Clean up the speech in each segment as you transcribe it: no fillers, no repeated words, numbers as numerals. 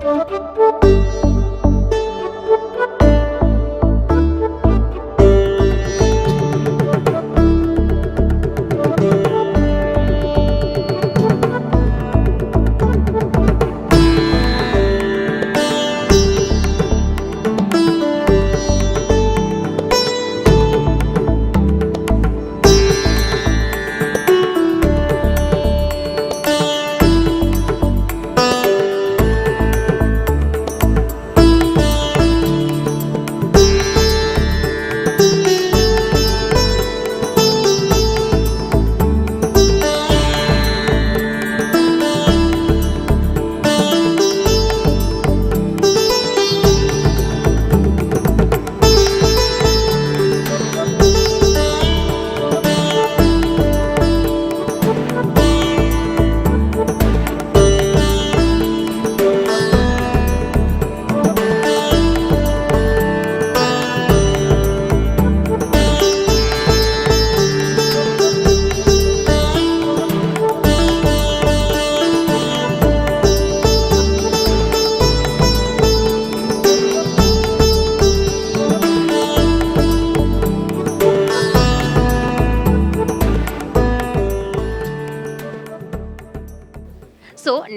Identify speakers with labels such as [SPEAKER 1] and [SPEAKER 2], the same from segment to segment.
[SPEAKER 1] So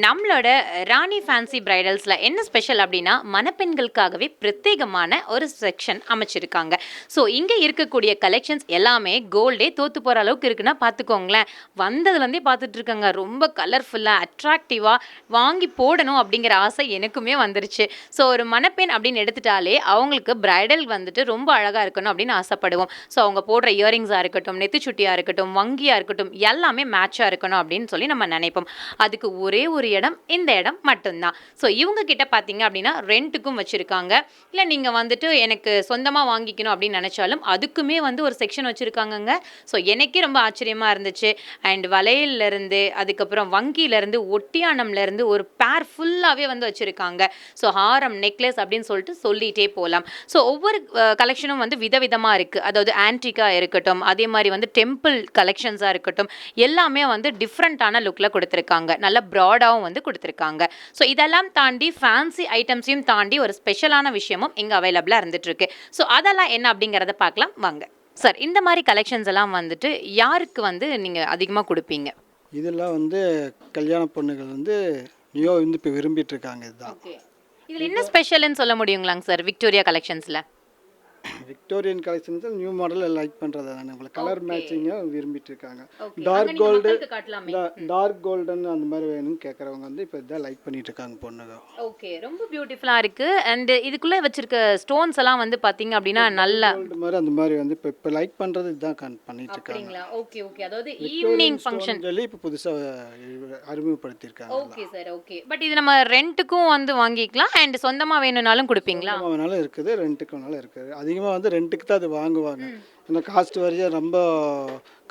[SPEAKER 1] நம்மளோட ராணி fancy பிரைடல்ஸில் என்ன special அப்படின்னா மணப்பெண்களுக்காகவே பிரத்யேகமான ஒரு செக்ஷன் அமைச்சிருக்காங்க. ஸோ இங்கே இருக்கக்கூடிய கலெக்ஷன்ஸ் எல்லாமே கோல்டே தோற்று போகிற அளவுக்கு இருக்குன்னா பார்த்துக்கோங்களேன். வந்ததுலேருந்தே பார்த்துட்டு இருக்காங்க, ரொம்ப கலர்ஃபுல்லாக அட்ராக்டிவாக வாங்கி போடணும் அப்படிங்கிற ஆசை எனக்குமே வந்துருச்சு. ஸோ ஒரு மணப்பெண் அப்படின்னு எடுத்துட்டாலே அவங்களுக்கு பிரைடல் வந்துட்டு ரொம்ப அழகாக இருக்கணும் அப்படின்னு ஆசைப்படுவோம். ஸோ அவங்க போடுற இயரிங்ஸாக இருக்கட்டும், நெத்திச்சுட்டியாக இருக்கட்டும், வங்கியாக இருக்கட்டும், எல்லாமே மேட்சாக இருக்கணும் அப்படின்னு சொல்லி நம்ம நினைப்போம். அதுக்கு ஒரே ஒரு இடம் இந்த இடம் மட்டும்தான். ஸோ இவங்க கிட்ட பார்த்தீங்க அப்படின்னா ரெண்ட்டுக்கும் வச்சுருக்காங்க. இல்லை நீங்கள் வந்துட்டு எனக்கு சொந்தமாக வாங்கிக்கணும் அப்படின்னு நினச்சாலும் அதுக்குமே வந்து ஒரு செக்ஷன் வச்சுருக்காங்கங்க. ஸோ எனக்கே ரொம்ப ஆச்சரியமாக இருந்துச்சு. அண்ட் வளையல்லேருந்து அதுக்கப்புறம் வங்கியிலேருந்து ஒட்டியானம்லேருந்து ஒரு பேர் ஃபுல்லாகவே வந்து வச்சுருக்காங்க. ஸோ ஹாரம், நெக்லஸ் அப்படின்னு சொல்லிகிட்டே போகலாம். ஸோ ஒவ்வொரு கலெக்ஷனும் வந்து விதவிதமாக இருக்குது. அதாவது ஆன்டிக்காக இருக்கட்டும், அதே மாதிரி வந்து டெம்பிள் கலெக்ஷன்ஸாக இருக்கட்டும், எல்லாமே வந்து டிஃப்ரெண்ட்டான லுக்கில் கொடுத்துருக்காங்க. நல்ல ப்ராடாகவும் வந்து கொடுத்துருக்காங்க. ஸோ இதெல்லாம் தாண்டி ஃபேன்சி ஐட்டம்ஸையும் தாண்டி ஒரு ஸ்பெஷலான விஷயமும் இங்கே அவைலபிளாக இருந்துகிட்ருக்கு. ஸோ அதெல்லாம் என்ன அப்படிங்கிறத பார்க்கலாம் வாங்க. சார், இந்த மாதிரி கலெக்ஷன்ஸ் எல்லாம் வந்துட்டு யாருக்கு வந்து நீங்கள் அதிகமாக கொடுப்பீங்க?
[SPEAKER 2] இதெல்லாம் வந்து கல்யாண பொண்ணுகள் வந்து நியோ வந்து இப்போ விரும்பிட்டு இருக்காங்க. இதுதான்.
[SPEAKER 1] இதில் என்ன ஸ்பெஷல்னு சொல்ல முடியுங்களாங்க சார் விக்டோரியா கலெக்ஷன்ஸில்?
[SPEAKER 2] Victorian collections new model like பண்ணுறது தானே, உங்களுக்கு கலர் மேட்சிங்காக விரும்பிட்டு இருக்காங்க. டார்க் கோல்டு, டார்க் கோல்டன் அந்த மாதிரி வேணும்னு கேட்குறவங்க வந்து இப்போ இதான் லைக் பண்ணிட்டு இருக்காங்க பொண்ணுங்க.
[SPEAKER 1] ஓகே, ரொம்ப பியூட்டிஃபுல்லாக இருக்குது. அண்ட் இதுக்குள்ளே வச்சிருக்க ஸ்டோன்ஸ் எல்லாம் வந்து பார்த்தீங்க அப்படின்னா நல்லா
[SPEAKER 2] கோல்டு மாதிரி அந்த மாதிரி வந்து இப்போ லைக் பண்ணுறது இதுதான் பண்ணிட்டு இருக்காங்க.
[SPEAKER 1] ஓகே ஓகே, அதாவது ஈவினிங் ஃபங்க்ஷன்
[SPEAKER 2] சொல்லி இப்போ புதுசாக அறிமுகப்படுத்தியிருக்காங்க.
[SPEAKER 1] Okay sir, okay. பட் இது நம்ம ரெண்ட்டுக்கும் வந்து வாங்கிக்கலாம் அண்ட் சொந்தமாக வேணும்னாலும் கொடுப்பீங்களா?
[SPEAKER 2] வேணாலும் இருக்குது, ரெண்ட்டுக்கு வேணாலும் இருக்குது. அதிகமாக வந்து ரெண்ட்டுக்கு தான் அது வாங்குவாங்க. ஏன்னா காஸ்ட் வரையும் ரொம்ப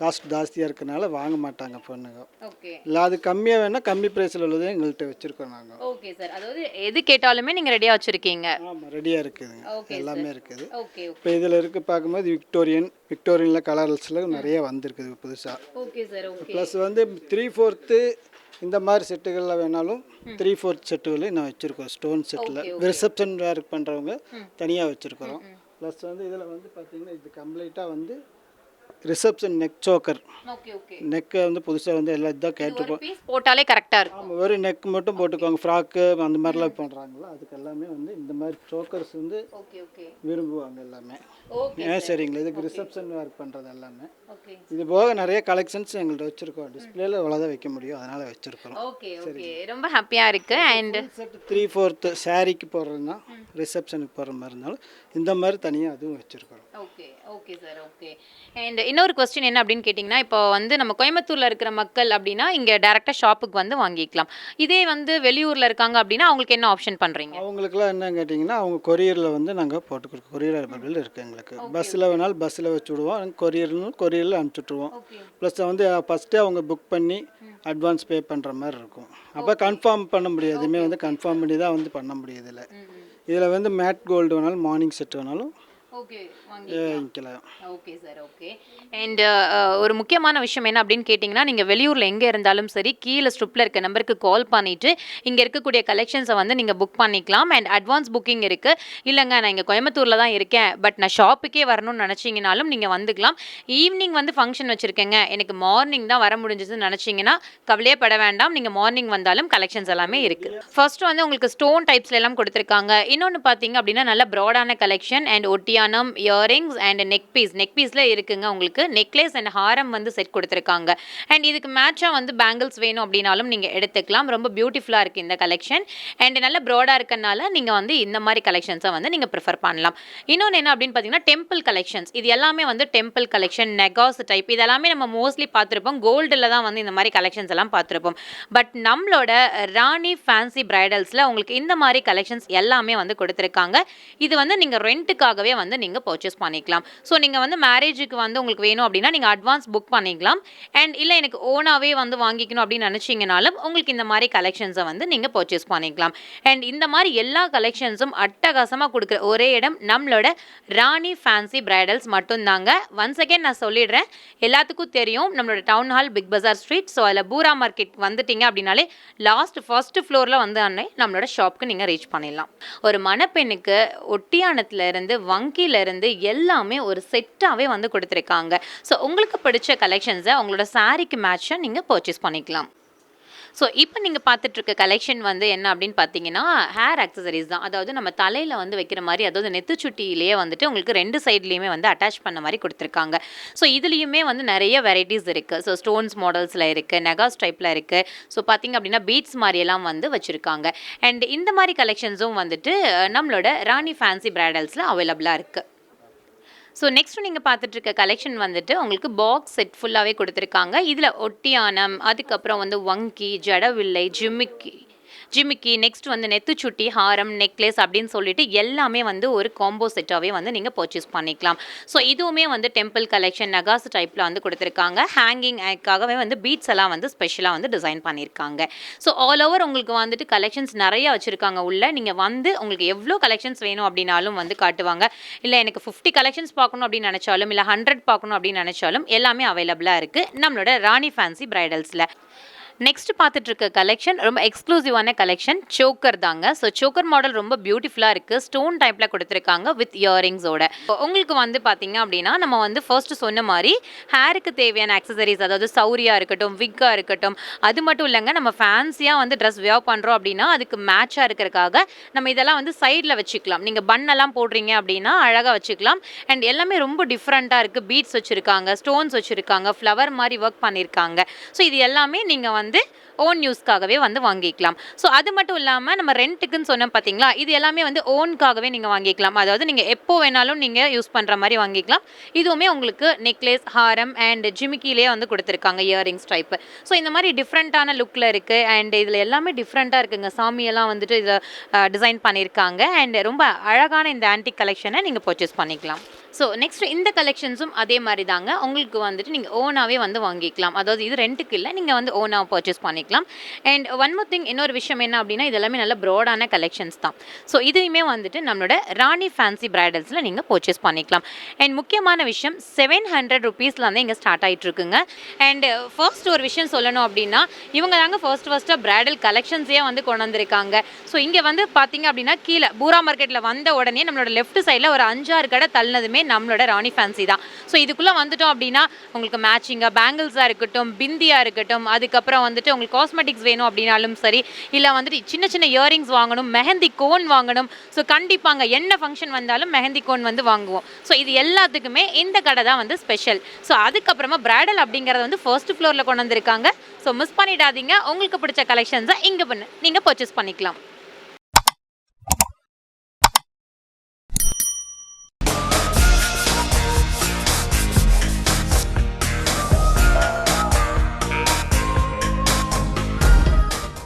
[SPEAKER 2] காஸ்ட் ஜாஸ்தியாக இருக்கனால வாங்க மாட்டாங்க பொண்ணுங்க. இல்லை அது கம்மியாக வேணால் கம்மி ப்ரைஸில் உள்ளதே எங்கள்கிட்ட வச்சுருக்கோம் நாங்கள்.
[SPEAKER 1] ஓகே சார், அதாவது எது கேட்டாலுமே நீங்கள் ரெடியாக வச்சுருக்கீங்க? ஆமாம்,
[SPEAKER 2] ரெடியாக இருக்குதுங்க, எல்லாமே இருக்குது. இப்போ இதில் இருக்குது பார்க்கும்போது விக்டோரியனில் கலர்ஸில் நிறைய வந்திருக்குது புதுசாக.
[SPEAKER 1] ஓகே சார்,
[SPEAKER 2] ப்ளஸ் வந்து 3/4 இந்த மாதிரி செட்டுகளில் வேணாலும் 3/4 செட்டுகளையும் நான் வச்சுருக்கோம். ஸ்டோன் செட்டில் ரிசப்ஷன் வேர் பண்ணுறவங்க தனியாக வச்சுருக்கிறோம். ப்ளஸ் வந்து இதில் வந்து பார்த்தீங்கன்னா இது கம்ப்ளீட்டாக வந்து ரிசப்ஷன் நெக் சோக்கர். நெக்கை வந்து புதுசாக வந்து எல்லாம் இதாக கேட்டுப்போம்,
[SPEAKER 1] போட்டாலே கரெக்டாக இருக்கும்.
[SPEAKER 2] ஆமாம், ஒரு நெக் மட்டும் போட்டுக்கோங்க. ஃப்ராக்கு அந்த மாதிரிலாம் பண்ணுறாங்களோ அதுக்கு எல்லாமே வந்து இந்த மாதிரி சோக்கர்ஸ் வந்து விரும்புவாங்க எல்லாமே. சரிங்களா, இதுக்கு ரிசப்ஷன் ஒர்க் பண்ணுறது எல்லாமே. இது போக நிறைய கலெக்ஷன்ஸ் எங்கள்கிட்ட வச்சுருக்கோம். டிஸ்பிளேல இவ்வளோதான் வைக்க முடியும், அதனால் வச்சுருக்கோம்.
[SPEAKER 1] சரி, ரொம்ப ஹாப்பியாக இருக்குது. அண்ட்
[SPEAKER 2] 3/4 சாரீக்கு போடுறதுனா ரிசப்ஷனுக்கு போடுற மாதிரி இருந்தாலும் இந்த மாதிரி தனியாக அதுவும் வச்சுருக்கோம்.
[SPEAKER 1] Okay sir, okay. அண்ட் இன்னொரு கொஸ்டின் என்ன அப்படின்னு கேட்டிங்கன்னா, இப்போ வந்து நம்ம கோயம்புத்தூரில் இருக்கிற மக்கள் அப்படின்னா இங்கே டேரெக்டாக ஷாப்புக்கு வந்து வாங்கிக்கலாம். இதே வந்து வெளியூரில் இருக்காங்க அப்படின்னா அவங்களுக்கு என்ன ஆப்ஷன் பண்ணுறீங்க?
[SPEAKER 2] அவங்களுக்குலாம் என்ன கேட்டிங்கன்னா அவங்க கொரியரில் வந்து நாங்கள் போட்டு கொடுக்குறோம். கொரியர் அவைலபிள் இருக்குது எங்களுக்கு. பஸ்ஸில் வேணாலும் பஸ்ஸில் வச்சு விடுவோம், கொரியரில் அனுப்பிச்சுட்ருவோம். ப்ளஸ் வந்து ஃபஸ்ட்டே அவங்க புக் பண்ணி அட்வான்ஸ் பே பண்ணுற மாதிரி இருக்கும். அப்போ கன்ஃபார்ம் பண்ண முடியாது, எதுவுமே வந்து கன்ஃபார்ம் பண்ணி தான் வந்து பண்ண முடியாது. இதில் வந்து மேட் கோல்டு வேணாலும் மார்னிங் செட் வேணாலும்
[SPEAKER 1] ஓகே
[SPEAKER 2] வாங்கிக்கலாம்.
[SPEAKER 1] Okay sir, okay. அண்ட் ஒரு முக்கியமான விஷயம் என்ன அப்படின்னு கேட்டிங்கன்னா, நீங்கள் வெளியூரில் எங்கே இருந்தாலும் சரி, கீழே ஸ்ட்ரிப்பில் இருக்க நம்பருக்கு கால் பண்ணிவிட்டு இங்கே இருக்கக்கூடிய கலெக்ஷன்ஸை வந்து நீங்கள் புக் பண்ணிக்கலாம். அண்ட் அட்வான்ஸ் புக்கிங் இருக்குது. இல்லைங்க நான் இங்கே கோயம்புத்தூரில் தான் இருக்கேன், பட் நான் ஷாப்புக்கே வரணும்னு நினச்சிங்கனாலும் நீங்கள் வந்துக்கலாம். ஈவினிங் வந்து ஃபங்க்ஷன் வச்சுருக்கேங்க, எனக்கு மார்னிங் தான் வர முடிஞ்சதுன்னு நினச்சிங்கன்னா கவலையே பட வேண்டாம். நீங்கள் மார்னிங் வந்தாலும் கலெக்ஷன்ஸ் எல்லாமே இருக்குது. ஃபர்ஸ்ட் வந்து உங்களுக்கு ஸ்டோன் டைப்ஸ்ல எல்லாம் கொடுத்துருக்காங்க. இன்னொன்று பார்த்தீங்க அப்படின்னா நல்ல ப்ராடான கலெக்ஷன் அண்ட் ஒட்டியானம், இயரிங்ஸ் அண்ட் நெக் பீஸில் இருக்குங்க. உங்களுக்கு நெக்லேஸ் அண்ட் ஹாரம் வந்து செட் கொடுத்துருக்காங்க. அண்ட் இதுக்கு மேட்சாக வந்து பேங்கிள்ஸ் வேணும் அப்படின்னாலும் நீங்கள் எடுத்துக்கலாம். ரொம்ப பியூட்டிஃபுல்லாக இருக்குது இந்த கலெக்ஷன். அண்ட் நல்ல ப்ராடாக இருக்கனால நீங்கள் வந்து இந்த மாதிரி கலெக்ஷன்ஸை வந்து நீங்கள் ப்ரிஃபர் பண்ணலாம். இன்னொன்று என்ன அப்படின்னு பார்த்தீங்கன்னா டெம்பிள் கலெக்ஷன்ஸ். இது எல்லாமே வந்து டெம்பிள் கலெக்ஷன், நெகாஸ் டைப், இது எல்லாமே நம்ம மோஸ்ட்லி பார்த்துருப்போம். கோல்டில் தான் வந்து இந்த மாதிரி கலெக்ஷன்ஸ் எல்லாம் பார்த்துருப்போம். பட் நம்மளோட ராணி ஃபேன்சி பிரைடல்ஸில் உங்களுக்கு இந்த மாதிரி கலெக்ஷன்ஸ் எல்லாமே வந்து கொடுத்துருக்காங்க. இது வந்து நீங்கள் ரெண்ட்டுக்காகவே வந்து நீங்கள் பர்ச்சேஸ் பண்ணிக்கலாம். ஸோ நீங்கள் வந்து மேரேஜுக்கு வந்து உங்களுக்கு வேணும் அப்படின்னா நீங்கள் அட்வான்ஸ் புக் பண்ணிக்கலாம். அண்ட் இல்லை எனக்கு ஓனாகவே வந்து வாங்கிக்கணும் அப்படின்னு நினச்சிங்கனாலும் உங்களுக்கு இந்த மாதிரி கலெக்ஷன்ஸை வந்து நீங்கள் பர்ச்சேஸ் பண்ணிக்கலாம். அண்ட் இந்த மாதிரி எல்லா கலெக்ஷன்ஸும் அட்டகாசமாக கொடுக்குற ஒரே இடம் நம்மளோட ராணி ஃபேன்சி பிரைடல்ஸ் மட்டும்தாங்க. ஒன்ஸ் அகேன் நான் சொல்லிடுறேன், எல்லாத்துக்கும் தெரியும் நம்மளோட டவுன் ஹால், பிக் பஜார் ஸ்ட்ரீட். ஸோ அதில் பூரா மார்க்கெட் வந்துட்டீங்க அப்படின்னாலே ஃபர்ஸ்ட் ஃப்ளோரில் வந்து அன்னை நம்மளோட ஷாப்புக்கு நீங்கள் ரீச் பண்ணிடலாம். ஒரு மணப்பெண்ணுக்கு ஒட்டியானத்துலேருந்து வங்கியிலேருந்து எல்லாமே ஒரு செட்டாகவே வந்து கொடுத்துருக்காங்க. ஸோ உங்களுக்கு பிடிச்ச கலெக்ஷன்ஸை உங்களோட சாரீக்கு மேட்சாக நீங்கள் பர்ச்சேஸ் பண்ணிக்கலாம். ஸோ இப்போ நீங்கள் பார்த்துட்ருக்க கலெக்ஷன் வந்து என்ன அப்படின்னு பார்த்தீங்கன்னா ஹேர் ஆக்சசரிஸ் தான். அதாவது நம்ம தலையில் வந்து வைக்கிற மாதிரி, அதாவது நெத்துச்சுட்டியிலேயே வந்துட்டு உங்களுக்கு 2 சைட்லேயுமே வந்து அட்டாச் பண்ண மாதிரி கொடுத்துருக்காங்க. ஸோ இதுலேயுமே வந்து நிறைய வெரைட்டிஸ் இருக்குது. ஸோ ஸ்டோன்ஸ் மாடல்ஸில் இருக்குது, நெகாஸ் டைப்பில் இருக்குது. ஸோ பார்த்திங்க அப்படின்னா பீட்ஸ் மாதிரியெல்லாம் வந்து வச்சுருக்காங்க. அண்ட் இந்த மாதிரி கலெக்ஷன்ஸும் வந்துட்டு நம்மளோட ராணி ஃபேன்சி பிரைடல்ஸில் அவைலபிளாக இருக்குது. ஸோ நெக்ஸ்ட் நீங்கள் பார்த்துட்டு இருக்க கலெக்ஷன் வந்துட்டு உங்களுக்கு பாக்ஸ் செட் ஃபுல்லாகவே கொடுத்துருக்காங்க. இதில் ஒட்டியானம், அதுக்கப்புறம் வந்து வங்கி, ஜடவில்லை, ஜிமிக்கி, நெக்ஸ்ட் வந்து நெத்துச்சுட்டி, ஹாரம், நெக்லஸ் அப்படின்னு சொல்லிட்டு எல்லாமே வந்து ஒரு காம்போ செட்டாகவே வந்து நீங்கள் பர்ச்சேஸ் பண்ணிக்கலாம். ஸோ இதுவுமே வந்து டெம்பிள் கலெக்ஷன், நகாஸ் டைப்பில் வந்து கொடுத்துருக்காங்க. ஹேங்கிங்காகவே வந்து பீட்ஸ் எல்லாம் வந்து ஸ்பெஷலாக வந்து டிசைன் பண்ணியிருக்காங்க. ஸோ ஆல் ஓவர் உங்களுக்கு வந்துட்டு கலெக்ஷன்ஸ் நிறைய வச்சுருக்காங்க உள்ள. நீங்கள் வந்து உங்களுக்கு எவ்வளோ கலெக்ஷன்ஸ் வேணும் அப்படின்னாலும் வந்து காட்டுவாங்க. இல்லை எனக்கு 50 கலெக்ஷன்ஸ் பார்க்கணும் அப்படின்னு நினச்சாலும், இல்லை 100 பார்க்கணும் அப்படின்னு நினச்சாலும் எல்லாமே அவைலபிளாக இருக்குது நம்மளோட ராணி ஃபேன்சி பிரைடல்ஸில். நெக்ஸ்ட் பார்த்துட்டு இருக்க கலெக்ஷன் ரொம்ப எக்ஸ்க்ளூசிவான கலெக்ஷன், சோக்கர் தாங்க. ஸோ சோக்கர் மாடல் ரொம்ப பியூட்டிஃபுல்லாக இருக்குது. ஸ்டோன் டைப்பில் கொடுத்துருக்காங்க வித் இயரிங்ஸோட. உங்களுக்கு வந்து பார்த்தீங்க அப்படின்னா நம்ம வந்து ஃபர்ஸ்ட் சொன்ன மாதிரி ஹேருக்கு தேவையான ஆக்சசரிஸ், அதாவது சௌரியாக இருக்கட்டும், விக்காக இருக்கட்டும், அது மட்டும் இல்லைங்க நம்ம ஃபேன்சியாக வந்து ட்ரெஸ் வியர் பண்ணுறோம் அப்படின்னா அதுக்கு மேட்சாக இருக்கிறதுக்காக நம்ம இதெல்லாம் வந்து சைடில் வச்சுக்கலாம். நீங்கள் பன்னெல்லாம் போடுறீங்க அப்படின்னா அழகாக வச்சுக்கலாம். அண்ட் எல்லாமே ரொம்ப டிஃப்ரெண்ட்டாக இருக்குது. பீட்ஸ் வச்சுருக்காங்க, ஸ்டோன்ஸ் வச்சுருக்காங்க, ஃப்ளவர் மாதிரி ஒர்க் பண்ணியிருக்காங்க. ஸோ இது எல்லாமே நீங்கள் வந்து ஓன் யூஸ்க்காகவே வந்து வாங்கிக்கலாம். ஸோ அது மட்டும் இல்லாமல் நம்ம ரெண்ட்டுக்குன்னு சொன்னோம் பார்த்தீங்களா, இது எல்லாமே வந்து ஓனுக்காகவே நீங்கள் வாங்கிக்கலாம். அதாவது நீங்கள் எப்போ வேணாலும் நீங்கள் யூஸ் பண்ணுற மாதிரி வாங்கிக்கலாம். இதுவுமே உங்களுக்கு நெக்லஸ், ஹாரம் அண்ட் ஜிமிக்கிலே வந்து கொடுத்துருக்காங்க, இயரிங்ஸ் டைப்பு. ஸோ இந்த மாதிரி டிஃப்ரெண்ட்டான லுக்கில் இருக்குது. அண்ட் இதில் எல்லாமே டிஃப்ரெண்ட்டாக இருக்குங்க. சாமியெல்லாம் வந்துட்டு இதில் டிசைன் பண்ணியிருக்காங்க. அண்ட் ரொம்ப அழகான இந்த ஆன்டிக் கலெக்ஷனை நீங்கள் பர்ச்சேஸ் பண்ணிக்கலாம். ஸோ நெக்ஸ்ட் இந்த கலெக்ஷன்ஸும் அதே மாதிரி தாங்க. உங்களுக்கு வந்துட்டு நீங்கள் ஓனாகவே வந்து வாங்கிக்கலாம். அதாவது இது ரெண்ட்டுக்கு இல்லை, நீங்கள் வந்து ஓனாக பர்ச்சேஸ் பண்ணிக்கலாம். அண்ட் ஒன் மோர் திங், இன்னொரு விஷயம் என்ன அப்படின்னா இது எல்லாமே நல்ல ப்ராடான கலெக்ஷன்ஸ் தான். ஸோ இதையுமே வந்துட்டு நம்மளோட ராணி ஃபேன்சி பிரைடல்ஸில் நீங்கள் பர்ச்சேஸ் பண்ணிக்கலாம். அண்ட் முக்கியமான விஷயம் 700 ருபீஸில் வந்து இங்கே ஸ்டார்ட் ஆகிட்டு இருக்குங்க. அண்ட் ஃபர்ஸ்ட் ஒரு விஷயம் சொல்லணும் அப்படின்னா இவங்க தாங்க ஃபர்ஸ்ட்டாக பிரைடல் கலெக்ஷன்ஸே வந்து கொண்டு வந்திருக்காங்க. ஸோ இங்கே வந்து பார்த்தீங்க அப்படின்னா கீழே பூரா மார்க்கெட்டில் வந்த உடனே நம்மளோட லெஃப்ட் சைடில் ஒரு 5-6 கடை தள்ளினதுமே நம்மளோட ராணி ஃபேன்சி தான். ஸோ இதுக்குள்ளே வந்துட்டோம் அப்படின்னா உங்களுக்கு மேட்சிங்காக பேங்கிள்ஸாக இருக்கட்டும், பிந்தியாக இருக்கட்டும், அதுக்கப்புறம் வந்துட்டு உங்களுக்கு காஸ்மெட்டிக்ஸ் வேணும் அப்படின்னாலும் சரி, இல்லை வந்துட்டு சின்ன சின்ன இயரிங்ஸ் வாங்கணும், மெஹந்தி கோன் வாங்கணும். ஸோ கண்டிப்பாங்க என்ன ஃபங்க்ஷன் வந்தாலும் மெஹந்தி கோன் வந்து வாங்குவோம். ஸோ இது எல்லாத்துக்குமே இந்த கடை தான் வந்து ஸ்பெஷல். ஸோ அதுக்கப்புறமா பிரைடல் அப்படிங்கிறத வந்து ஃபர்ஸ்ட் ஃப்ளோரில் கொண்டு வந்திருக்காங்க. ஸோ மிஸ் பண்ணிடாதீங்க. உங்களுக்கு பிடிச்ச கலெக்ஷன்ஸை இங்கே நீங்கள் பர்ச்சேஸ் பண்ணிக்கலாம்.